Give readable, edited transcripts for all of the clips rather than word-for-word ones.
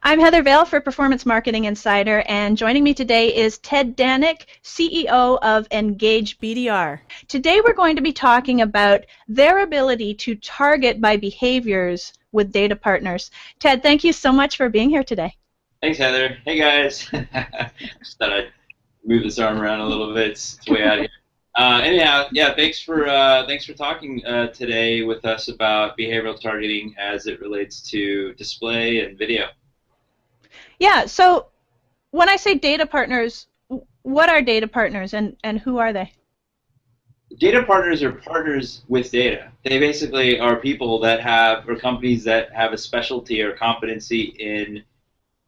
I'm Heather Vale for Performance Marketing Insider, and joining me today is Ted Dhanik, CEO of Engage BDR. Today we're going to be talking about their ability to target by behaviors with data partners. Ted, thank you so much for being here today. Thanks, Heather. Hey, guys. Just thought I'd move this arm around a little bit. It's way out of here. Anyhow, yeah, thanks for talking today with us about behavioral targeting as it relates to display and video. Yeah, so when I say data partners, what are data partners and who are they? Data partners are partners with data. They basically are people that have, or companies that have a specialty or competency in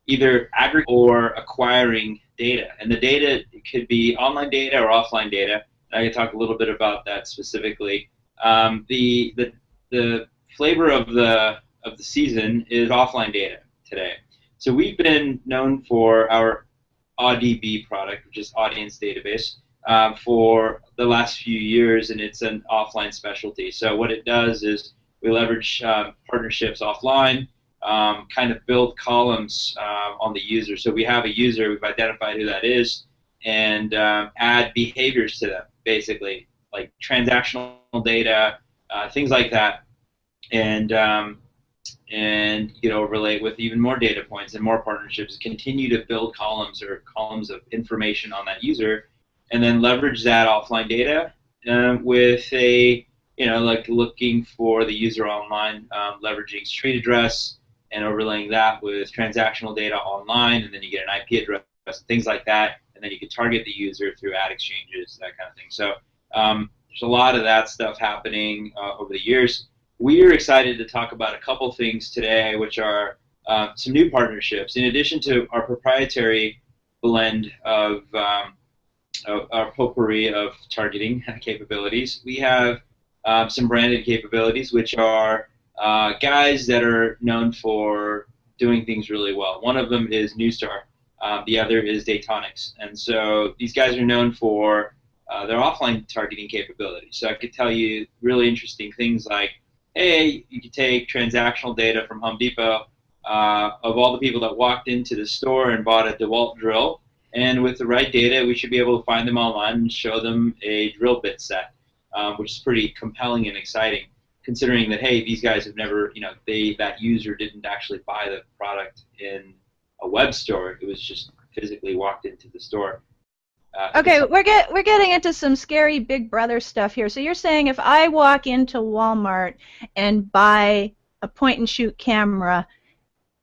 either aggregating or acquiring data. And the data could be online data or offline data. I can talk a little bit about that specifically. The flavor of the season is offline data today. So we've been known for our AuDB product, which is Audience Database, for the last few years, and it's an offline specialty. So what it does is we leverage partnerships offline, kind of build columns on the user. So we have a user, we've identified who that is, and add behaviors to them, basically, like transactional data, things like that, and relate with even more data points and more partnerships, continue to build columns or columns of information on that user, and then leverage that offline data with like looking for the user online, leveraging street address and overlaying that with transactional data online, and then you get an IP address, things like that, and then you can target the user through ad exchanges, that kind of thing. So there's a lot of that stuff happening over the years. We're excited to talk about a couple things today, which are some new partnerships. In addition to our proprietary blend of our potpourri of targeting capabilities, we have some branded capabilities, which are guys that are known for doing things really well. One of them is Newstar. The other is Datonics. And so these guys are known for their offline targeting capabilities. So I could tell you really interesting things like, hey, you could take transactional data from Home Depot of all the people that walked into the store and bought a DeWalt drill, and with the right data, we should be able to find them online and show them a drill bit set, which is pretty compelling and exciting, considering that, hey, these guys have never, that user didn't actually buy the product in a web store. It was just physically walked into the store. Okay, we're getting into some scary Big Brother stuff here. So you're saying if I walk into Walmart and buy a point-and-shoot camera,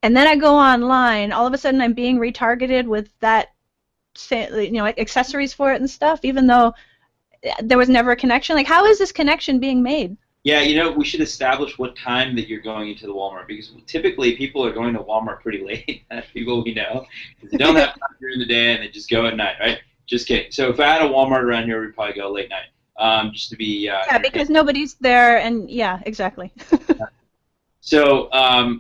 and then I go online, all of a sudden I'm being retargeted with that, accessories for it and stuff, even though there was never a connection? Like, how is this connection being made? Yeah, we should establish what time that you're going into the Walmart, because typically people are going to Walmart pretty late. People we know, they don't have time during the day and they just go at night, right? Just kidding. So if I had a Walmart around here, we'd probably go late night, just to be. Yeah, because nobody's there, and yeah, exactly. So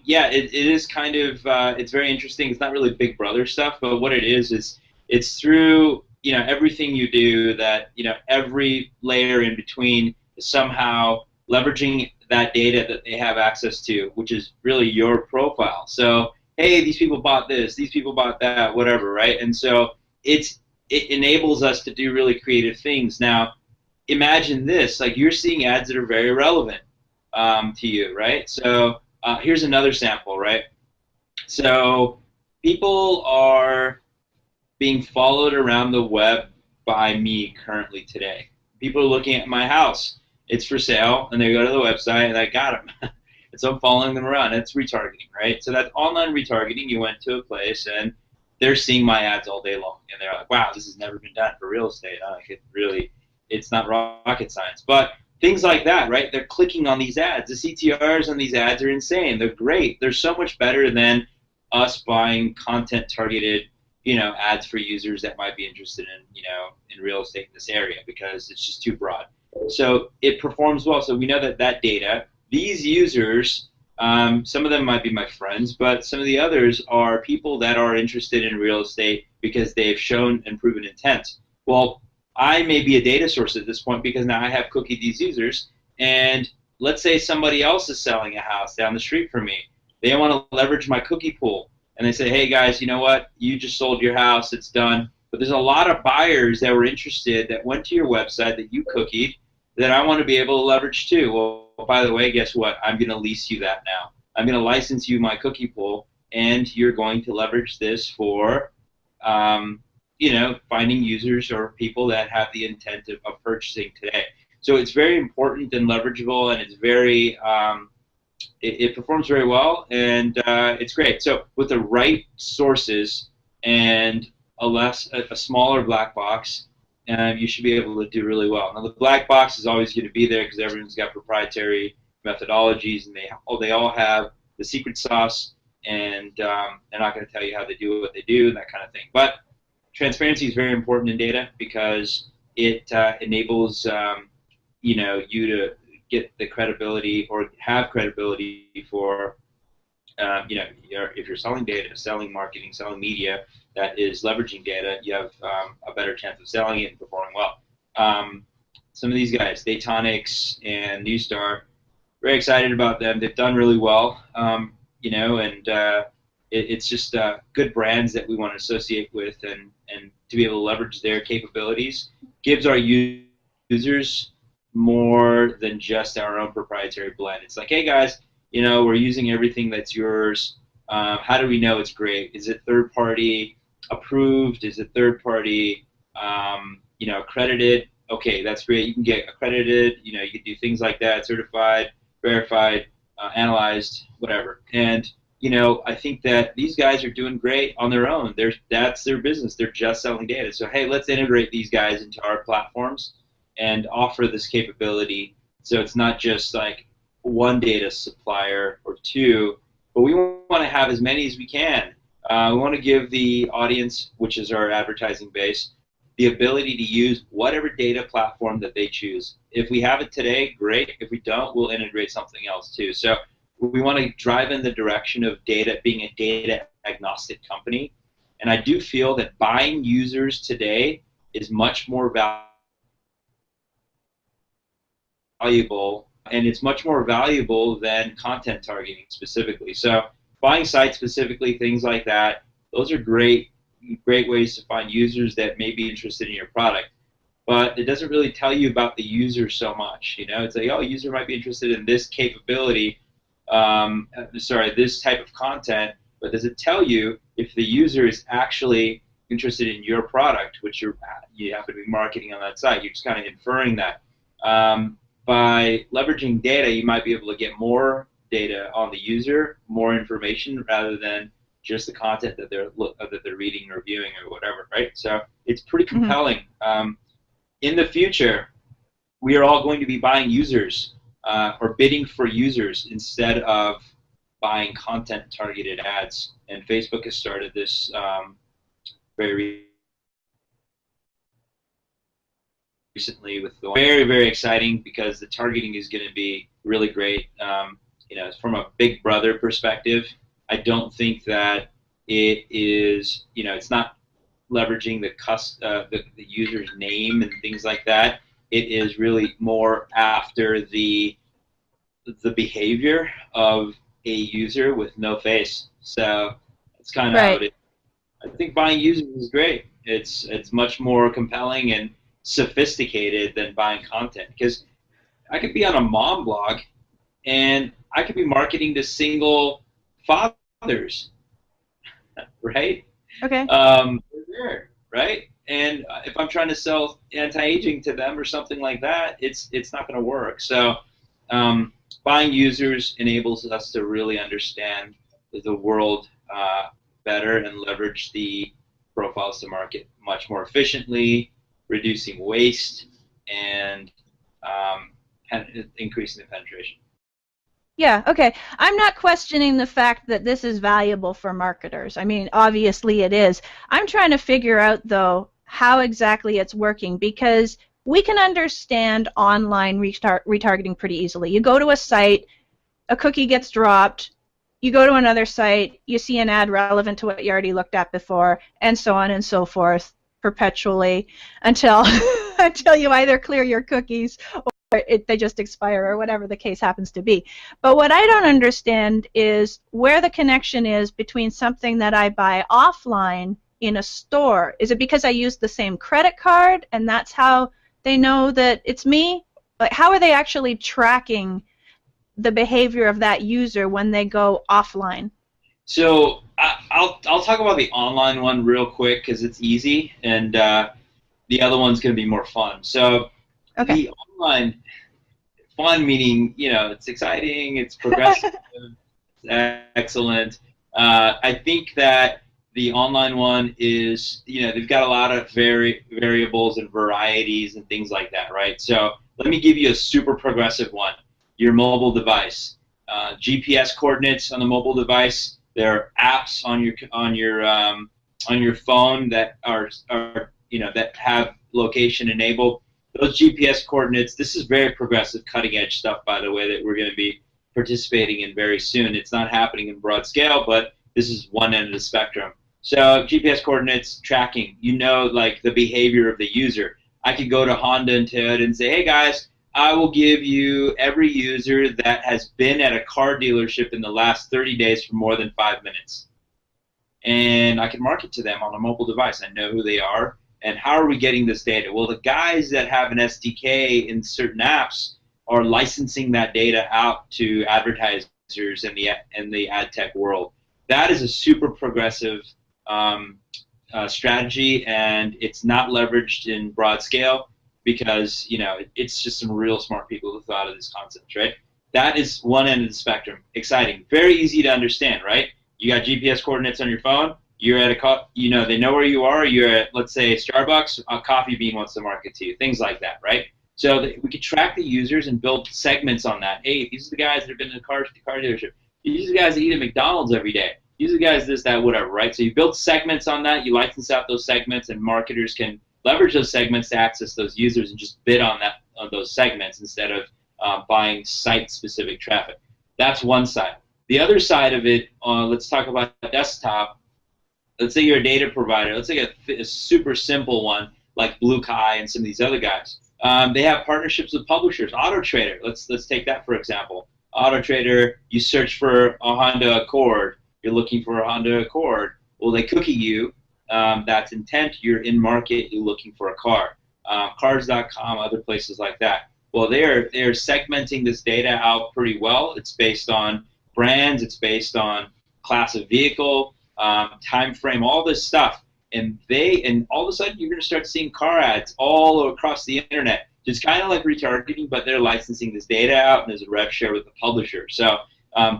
it is kind of it's very interesting. It's not really Big Brother stuff, but what it is it's through everything you do that every layer in between is somehow leveraging that data that they have access to, which is really your profile. So hey, these people bought this, these people bought that, whatever, right? And so it enables us to do really creative things. Now, imagine this, like you're seeing ads that are very relevant to you, right? So here's another sample, right? So people are being followed around the web by me currently today. People are looking at my house. It's for sale, and they go to the website, and I got them. And so I'm following them around. It's retargeting, right? So that's online retargeting. You went to a place, and they're seeing my ads all day long, and they're like, wow, this has never been done for real estate. It's not rocket science. But things like that, right? They're clicking on these ads. The CTRs on these ads are insane. They're great. They're so much better than us buying content-targeted, ads for users that might be interested in real estate in this area, because it's just too broad. So it performs well. So we know that data, these users, some of them might be my friends, but some of the others are people that are interested in real estate because they've shown and proven intent. Well, I may be a data source at this point because now I have cookied these users, and let's say somebody else is selling a house down the street from me. They want to leverage my cookie pool. and they say, hey guys, you know what? You just sold your house, it's done. But there's a lot of buyers that were interested that went to your website that you cookied that I want to be able to leverage too. Well, by the way, guess what? I'm going to lease you that now. I'm going to license you my cookie pool, and you're going to leverage this for, finding users or people that have the intent of purchasing today. So it's very important and leverageable, and it's very, it performs very well, and it's great. So with the right sources and a smaller black box, you should be able to do really well. Now the black box is always going to be there because everyone's got proprietary methodologies, and they all have the secret sauce, and they're not going to tell you how they do what they do, that kind of thing. But transparency is very important in data because it enables you to get the credibility or have credibility for if you're selling data, selling marketing, selling media that is leveraging data, you have a better chance of selling it and performing well. Some of these guys, Datonics and Newstar, very excited about them. They've done really well, and it's just good brands that we want to associate with, and to be able to leverage their capabilities gives our users more than just our own proprietary blend. It's like, hey guys, we're using everything that's yours. How do we know it's great? Is it third-party approved? Is it third-party, accredited? Okay, that's great. You can get accredited. You can do things like that, certified, verified, analyzed, whatever. And I think that these guys are doing great on their own. That's their business. They're just selling data. So hey, let's integrate these guys into our platforms and offer this capability. So it's not just like one data supplier or two, but we want to have as many as we can. We want to give the audience, which is our advertising base, the ability to use whatever data platform that they choose. If we have it today, great. If we don't, we'll integrate something else too. So we want to drive in the direction of data being a data agnostic company. And I do feel that buying users today is much more valuable, and it's much more valuable than content targeting specifically. So buying site specifically, things like that, those are great ways to find users that may be interested in your product. But it doesn't really tell you about the user so much. It's like, oh, a user might be interested in this capability, this type of content, but does it tell you if the user is actually interested in your product, which you happen to be marketing on that site? You're just kind of inferring that. By leveraging data, you might be able to get more data on the user, more information, rather than just the content that they're reading or viewing or whatever, right? So it's pretty compelling. In the future, we are all going to be buying users or bidding for users instead of buying content-targeted ads. And Facebook has started this very recently with the very, very exciting because the targeting is going to be really great. From a Big Brother perspective, I don't think that it is, it's not leveraging the user's name and things like that. It is really more after the behavior of a user with no face. So it's kind of how it is. I think buying users is great. It's much more compelling and sophisticated than buying content, because I could be on a mom blog and I could be marketing to single fathers, right? Okay. They're there, right? And if I'm trying to sell anti-aging to them or something like that, it's not going to work. So buying users enables us to really understand the world better and leverage the profiles to market much more efficiently, reducing waste, and increasing the penetration. Yeah, okay. I'm not questioning the fact that this is valuable for marketers. I mean, obviously it is. I'm trying to figure out, though, how exactly it's working, because we can understand online retargeting pretty easily. You go to a site, a cookie gets dropped, you go to another site, you see an ad relevant to what you already looked at before, and so on and so forth, perpetually, until you either clear your cookies they just expire or whatever the case happens to be. But what I don't understand is where the connection is between something that I buy offline in a store. Is it because I use the same credit card and that's how they know that it's me? Like, how are they actually tracking the behavior of that user when they go offline? So I'll talk about the online one real quick because it's easy, and the other one's going to be more fun. So Okay. The online fun meaning, it's exciting, it's progressive, it's excellent. I think that the online one is, they've got a lot of variables and varieties and things like that, right? So let me give you a super progressive one. Your mobile device, GPS coordinates on the mobile device. There are apps on your phone that are that have location enabled. Those GPS coordinates. This is very progressive, cutting edge stuff, by the way, that we're going to be participating in very soon. It's not happening in broad scale, but this is one end of the spectrum. So GPS coordinates tracking, like the behavior of the user. I could go to Honda and Toyota and say, hey guys, I will give you every user that has been at a car dealership in the last 30 days for more than 5 minutes. And I can market to them on a mobile device. I know who they are. And how are we getting this data? Well, the guys that have an SDK in certain apps are licensing that data out to advertisers in the ad tech world. That is a super progressive strategy, and it's not leveraged in broad scale because it's just some real smart people who thought of this concept, right? That is one end of the spectrum. Exciting, very easy to understand, right? You got GPS coordinates on your phone. You're at they know where you are. You're at, let's say, Starbucks. A Coffee Bean wants to market to you. Things like that, right? So we could track the users and build segments on that. Hey, these are the guys that have been in the car dealership. These are the guys that eat at McDonald's every day. These are the guys this, that, whatever, right? So you build segments on that. You license out those segments, and marketers can leverage those segments to access those users and just bid on those segments instead of buying site-specific traffic. That's one side. The other side of it, let's talk about desktop. Let's say you're a data provider. Let's say a super simple one like Blue Kai and some of these other guys. They have partnerships with publishers. AutoTrader, let's take that for example. AutoTrader, you search for a Honda Accord. You're looking for a Honda Accord. Well, they cookie you. That's intent. You're in market. You're looking for a car. Cars.com, other places like that. Well, they're segmenting this data out pretty well. It's based on brands. It's based on class of vehicle. Time frame, all this stuff, and all of a sudden you're going to start seeing car ads all across the internet. It's kind of like retargeting, but they're licensing this data out, and there's a rev share with the publisher. So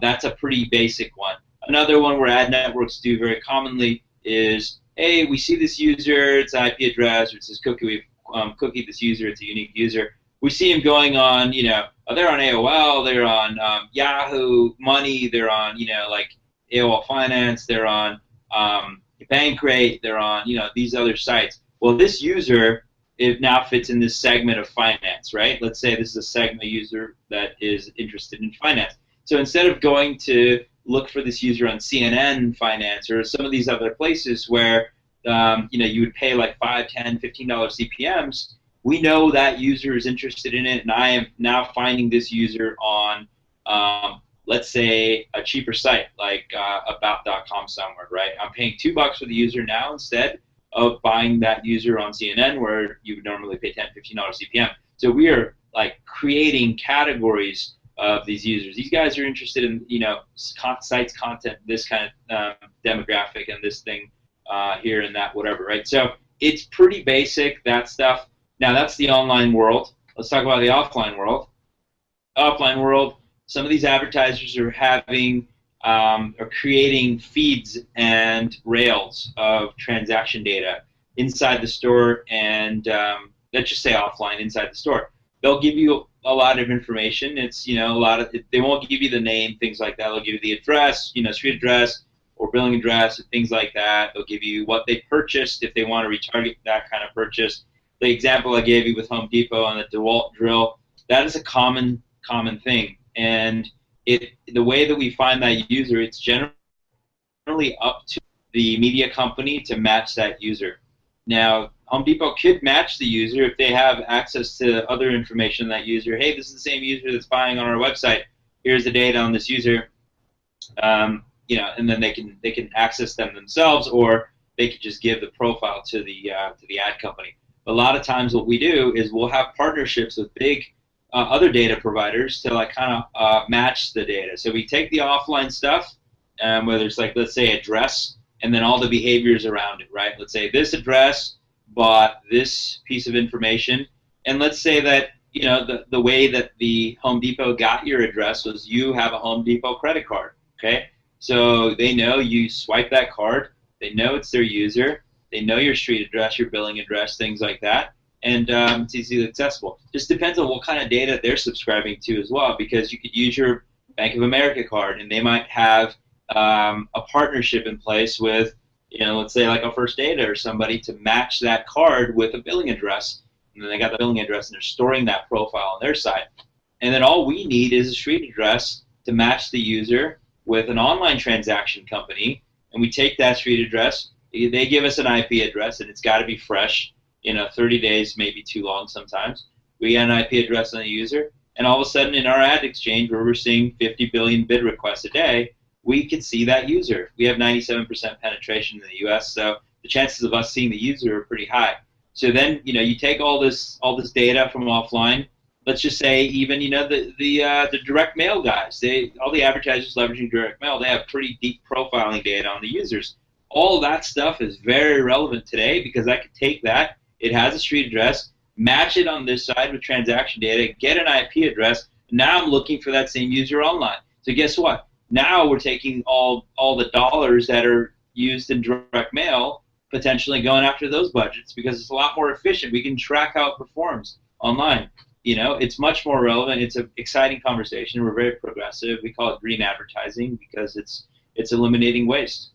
that's a pretty basic one. Another one where ad networks do very commonly is, hey, we see this user, it's an IP address, or it's this cookie, we've cookied this user, it's a unique user. We see him going on, they're on AOL, they're on Yahoo Money, they're on, like AOL Finance, they're on Bankrate, they're on, these other sites. Well, this user, it now fits in this segment of finance, right? Let's say this is a segment user that is interested in finance. So instead of going to look for this user on CNN Finance or some of these other places where, you would pay like $5, $10, $15 CPMs, we know that user is interested in it, and I am now finding this user on let's say a cheaper site like about.com somewhere, right? I'm paying $2 for the user now instead of buying that user on CNN where you would normally pay $10, $15 CPM. So we are like creating categories of these users. These guys are interested in sites, content, this kind of demographic, and this thing here and that, whatever, right? So it's pretty basic, that stuff. Now that's the online world. Let's talk about the offline world. Offline world. Some of these advertisers are creating feeds and rails of transaction data inside the store, and let's just say offline inside the store. They'll give you a lot of information. It's they won't give you the name, things like that. They'll give you the address, street address or billing address, and things like that. They'll give you what they purchased if they want to retarget that kind of purchase. The example I gave you with Home Depot on the DeWalt drill, that is a common thing. And the way that we find that user, it's generally up to the media company to match that user. Now, Home Depot could match the user if they have access to other information on that user. Hey, this is the same user that's buying on our website. Here's the data on this user. And then they can access them themselves, or they could just give the profile to the ad company. But a lot of times, what we do is we'll have partnerships with big other data providers to like kind of match the data. So we take the offline stuff, whether it's like, let's say, address, and then all the behaviors around it, right? Let's say this address bought this piece of information, and let's say that the way that the Home Depot got your address was you have a Home Depot credit card, okay? So they know you swipe that card, they know it's their user, they know your street address, your billing address, things like that, and it's easily accessible. Just depends on what kind of data they're subscribing to as well, because you could use your Bank of America card, and they might have a partnership in place with, let's say like a First Data or somebody to match that card with a billing address. And then they got the billing address, and they're storing that profile on their side. And then all we need is a street address to match the user with an online transaction company. And we take that street address. They give us an IP address, and it's got to be fresh. 30 days, maybe too long sometimes. We get an IP address on the user, and all of a sudden in our ad exchange, where we're seeing 50 billion bid requests a day, we can see that user. We have 97% penetration in the U.S., so the chances of us seeing the user are pretty high. So then, you take all this data from offline. Let's just say even the direct mail guys, all the advertisers leveraging direct mail, they have pretty deep profiling data on the users. All of that stuff is very relevant today, because I could take that, it has a street address, match it on this side with transaction data, get an IP address. Now I'm looking for that same user online. So guess what? Now we're taking all the dollars that are used in direct mail, potentially going after those budgets, because it's a lot more efficient. We can track how it performs online. It's much more relevant. It's an exciting conversation. We're very progressive. We call it green advertising because it's eliminating waste.